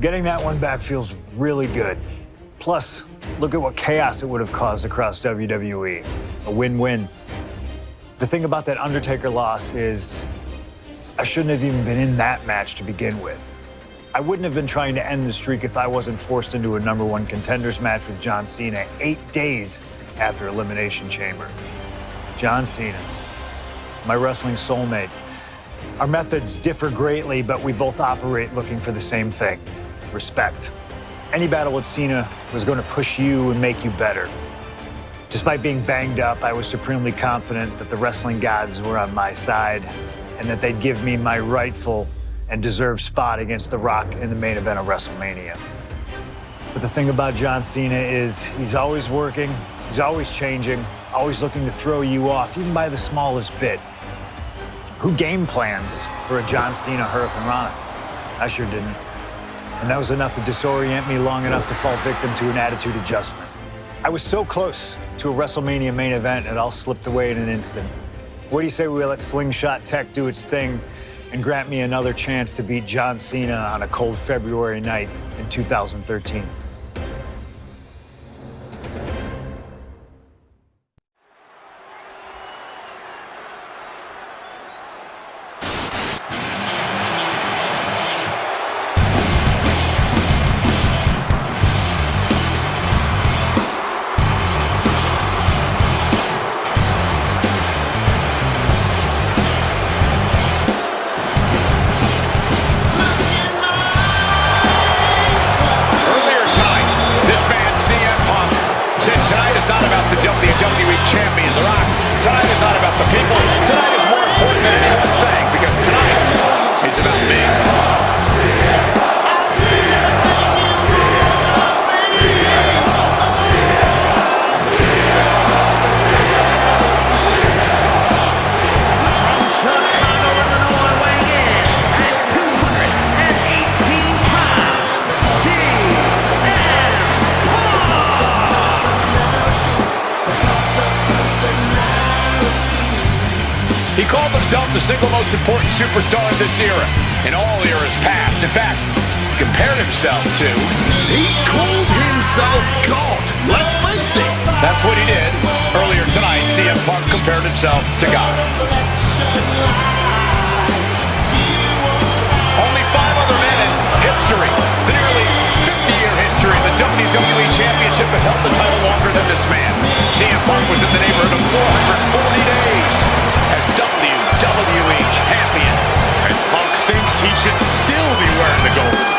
Getting that one back feels really good. Plus, look at what chaos it would have caused across WWE. A win-win. The thing about that Undertaker loss is I shouldn't have even been in that match to begin with. I wouldn't have been trying to end the streak if I wasn't forced into a #1 contenders match with John Cena 8 days after Elimination Chamber. John Cena, my wrestling soulmate. Our methods differ greatly, but we both operate looking for the same thing: respect. Any battle with Cena was going to push you and make you better. Despite being banged up, I was supremely confident that the wrestling gods were on my side and that they'd give me my rightful and deserved spot against The Rock in the main event of WrestleMania. But the thing about John Cena is he's always working, he's always changing, always looking to throw you off, even by the smallest bit. Who game plans for a John Cena Hurricane Rana? I sure didn't. And that was enough to disorient me long enough to fall victim to an attitude adjustment. I was so close to a WrestleMania main event, it all slipped away in an instant. What do you say we let Slingshot Tech do its thing and grant me another chance to beat John Cena on a cold February night in 2013? The WWE champion, The Rock. Tonight is not about the people. Tonight is more important than any one thing, because tonight is about me. He called himself the single most important superstar of this era, in all eras past. In fact, he compared himself to... He called himself God, let's face it. That's what he did. Earlier tonight, CM Punk compared himself to God. Only 5 other men in history, the nearly 50-year history of the WWE Championship, have held the title longer than this man. CM Punk was in the neighborhood of 440 days as WWE champion, and Punk thinks he should still be wearing the gold.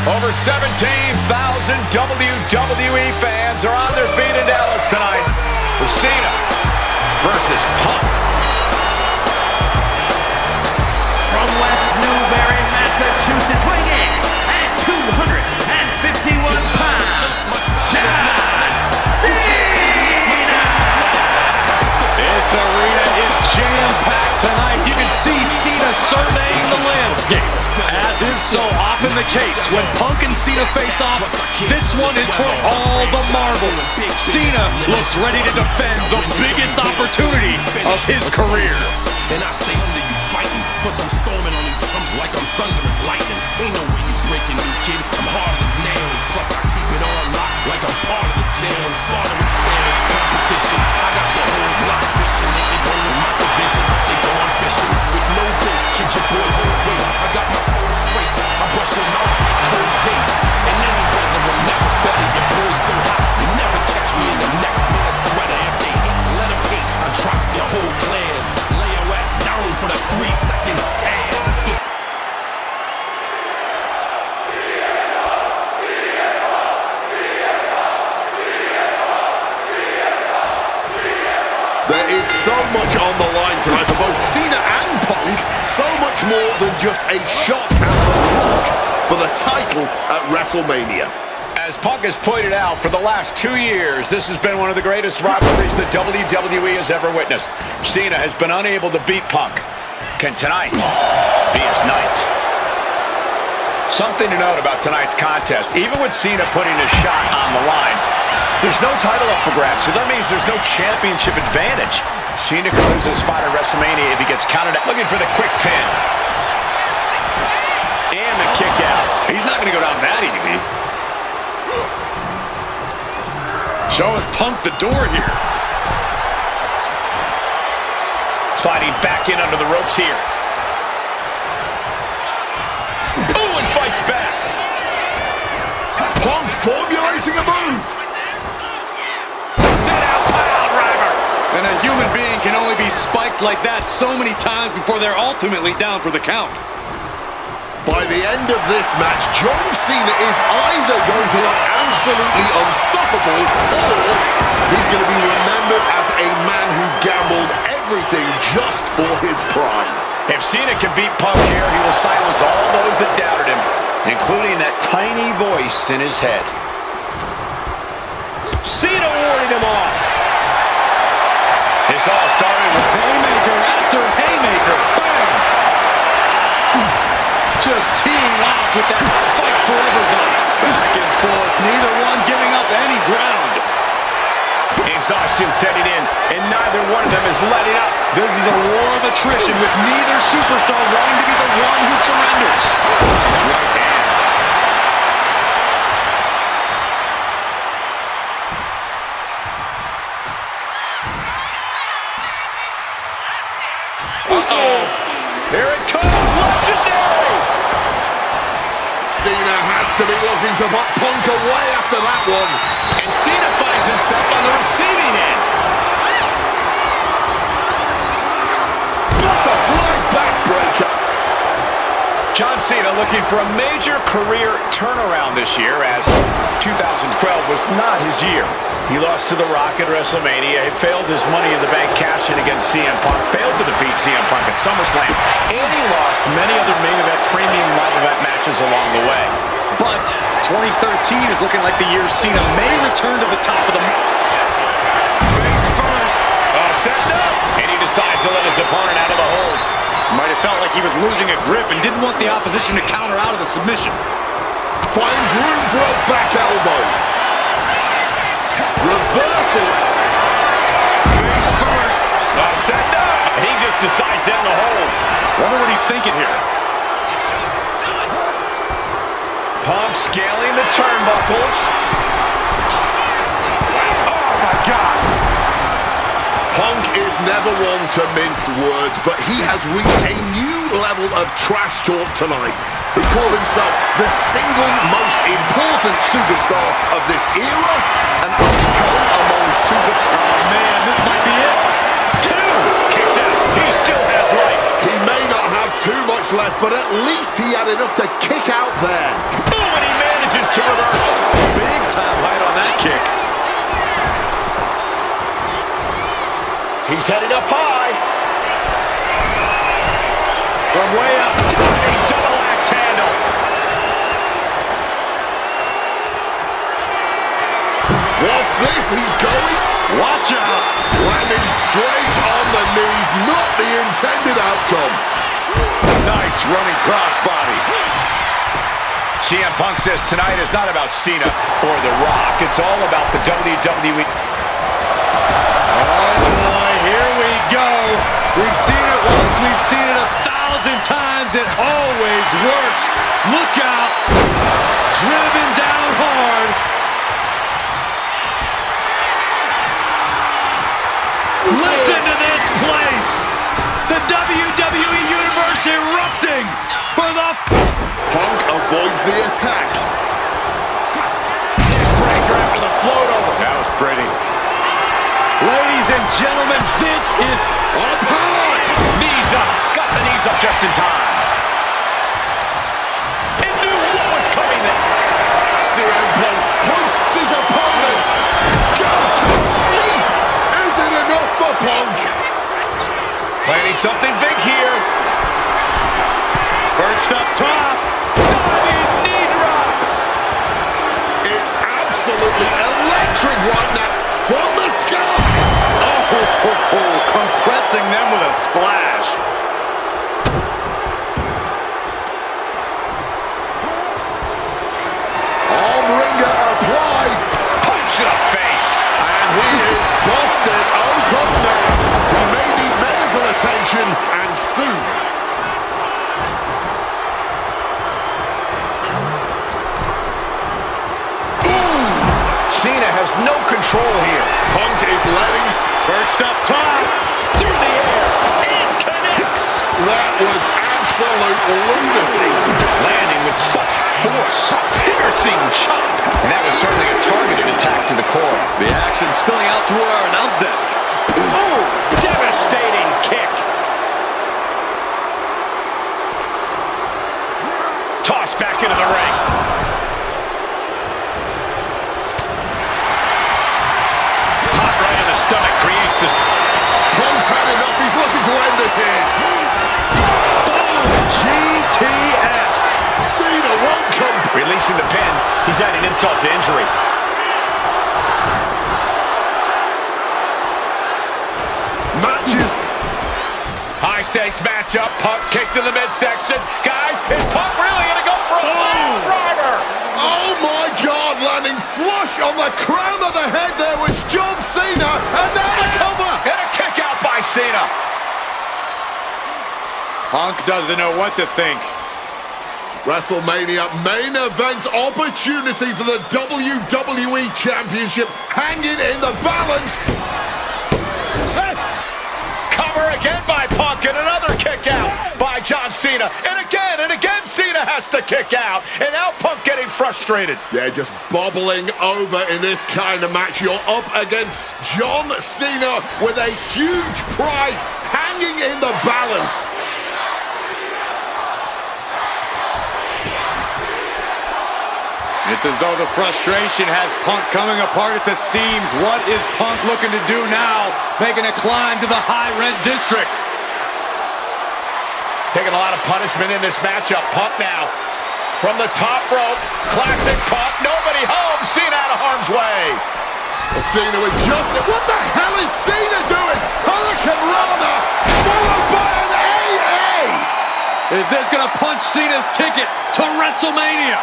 Over 17,000 WWE fans are on their feet in Dallas tonight for Cena versus Punk. From West Newbury, Massachusetts, weighing in at 251 pounds, John Cena! This arena is jam-packed tonight. You can see Cena surveying the landscape. As is so often the case, when Punk and Cena face off, this one is for all the marbles. Cena looks ready to defend the biggest opportunity of his career. And I stay under you fighting, plus I'm storming on you chumps like I'm thunder and lightning. Ain't no way you breaking me, kid. I'm hard as nails, plus I keep it on lock like I'm part of the jam. Starting with stand competition. I got the whole block wishing they could run with my division. They going fishing with no bait. Kid your boy whole weight. I got my soul straight. I brush your mouth with a cold date. And any weather will never better. Your boy's so hot, you never catch me in the next man's sweater. If they hate, let them hate. I drop your whole clan. Lay your ass down for the 3-second tag. There is so much on the line tonight for both Cena and Punk. So much more than just a shot at The Rock for the title at WrestleMania. As Punk has pointed out, for the last 2 years, this has been one of the greatest rivalries the WWE has ever witnessed. Cena has been unable to beat Punk. Can tonight be his night? Something to note about tonight's contest, even with Cena putting his shot on the line, there's no title up for grabs, so that means there's no championship advantage. Cena could lose his spot at WrestleMania if he gets counted out. Looking for the quick pin. And the kick out. He's not going to go down that easy. Showing Punk the door here. Sliding back in under the ropes here. Oh, and fights back. Punk formulating a move. Sit out pile driver. And a human being can only be spiked like that so many times before they're ultimately down for the count. By the end of this match, John Cena is either going to look absolutely unstoppable, or he's going to be remembered as a man who gambled everything just for his pride. If Cena can beat Punk here, he will silence all those that doubted him, including that tiny voice in his head. Cena warding him off. This all started with haymaker after haymaker. Bam! Just teeing off with that fight forever vibe. Back and forth, neither one giving up any ground. Exhaustion setting in, and neither one of them is letting up. This is a war of attrition with neither superstar wanting to be the one who surrenders. Nice right hand. Uh-oh. Here it comes, legendary! Cena has to be looking to put Punk away after that one. And Cena finds himself on the receiving end. That's a flag backbreaker. John Cena looking for a major career turnaround this year, as 2012 was not his year. He lost to The Rock at WrestleMania. He failed his Money in the Bank cash-in against CM Punk, failed to defeat CM Punk at SummerSlam, and he lost many other main event, premium live event matches along the way. But 2013 is looking like the year Cena may return to the top of the... Face first. Setting up. And he decides to let his opponent out of the hold. Might have felt like he was losing a grip and didn't want the opposition to counter out of the submission. Finds room for a back elbow. Reversal. Face first. Setting up. And he just decides to end the hold. Wonder what he's thinking here. Punk scaling the turnbuckles. Wow. Oh, my God. Punk is never one to mince words, but he has reached a new level of trash talk tonight. He called himself the single most important superstar of this era, an icon among superstars. Oh, man, this might be it. Two. Kicks out. He still has life. He may not have too much left, but at least he had enough to kick out there. Boom, and he manages to reverse. Big time height on that kick. He's headed up high. From way up, diving double axe handle. What's this? He's going. Watch out. Landing straight on the knees, not the intended outcome. Nice running crossbody. CM Punk says tonight is not about Cena or The Rock. It's all about the WWE. Oh boy, here we go. We've seen it once, we've seen it 1,000 times. It always works. Look out. Driven down hard. Listen to this place. The WWE Universe erupting for the... Punk avoids the attack. Breaker after the float over. That was pretty. Ladies and gentlemen, this is up high. Knees up. Got the knees up just in time. And knew what was coming there. CM Punk hoists his opponent. Go to sleep. Is it enough for Punk? Planning something big here. Perched up top. Diving knee drop. It's absolutely electric right now from the sky. Compressing them with a splash. Arm wringer applied. Punch to the face. And he is busted open now. He may need medical attention, and soon. CENA has no control here. Punk is letting... Perched up top. Through the air. It connects. That was absolute lunacy. Landing with such force. A piercing chop. And that was certainly a targeted attack to the core. The action spilling out toward our announce desk. Oh, devastating kick. Tossed back into the ring. Hot right in the stomach creates this. Punk's had enough. He's looking to end this here. GTS. Cena won't come. Releasing the pin. He's adding insult to injury. Matches. High stakes matchup. Punk kicked to the midsection. Guys, is Punk really going to go for a fire driver? Oh my God, landing flush on the crown of the head there was John Cena, and now the cover. And a kick out by Cena. Punk doesn't know what to think. WrestleMania main event opportunity for the WWE Championship hanging in the balance. Cover again by Punk, and another kick out by John Cena. And again, Cena has to kick out. And now Punk getting frustrated. They're just bobbling over in this kind of match. You're up against John Cena with a huge prize hanging in the balance. It's as though the frustration has Punk coming apart at the seams. What is Punk looking to do now? Making a climb to the high red district. Taking a lot of punishment in this matchup. Punk now from the top rope. Classic Punk. Nobody home. Cena out of harm's way. Cena with Justin. What the hell is Cena doing? Hurricane Rana followed by an AA. Is this going to punch Cena's ticket to WrestleMania?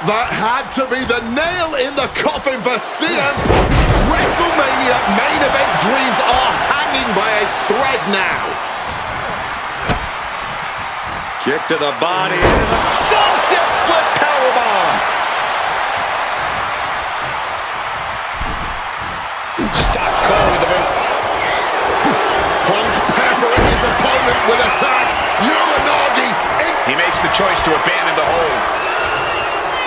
That had to be the nail in the coffin for CM Punk. WrestleMania main event dreams are hanging by a thread now. Kick to the body into the sunset flip powerbomb. Stop cold with the move. Punk peppering his opponent with attacks. Uranagi. He makes the choice to abandon the hold.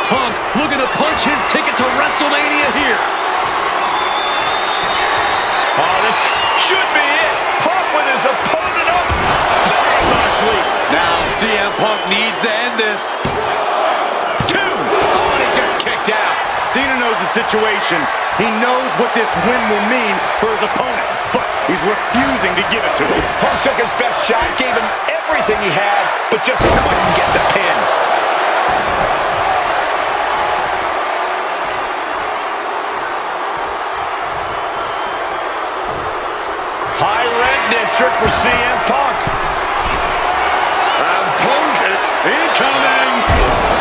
Punk looking to punch his ticket to WrestleMania here. Oh, this should be it. Punk with his opponent up. Lashley. Now CM Punk needs to end this. 2. Oh, and he just kicked out. Cena knows the situation. He knows what this win will mean for his opponent, but he's refusing to give it to him. Punk took his best shot, gave him everything he had, but just couldn't get the pin. High red district for CM Punk. And Punk Incoming!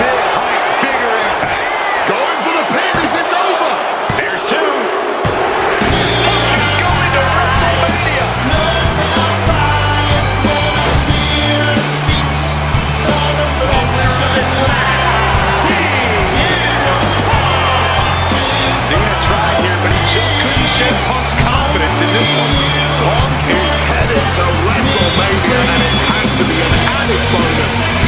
Big height, bigger impact. going for the pin. Is this over? There's 2. Punk is going to WrestleMania. Cena tried here, but he just couldn't shake Punk's confidence in this one. Punk is headed to WrestleMania, and it has to be an added bonus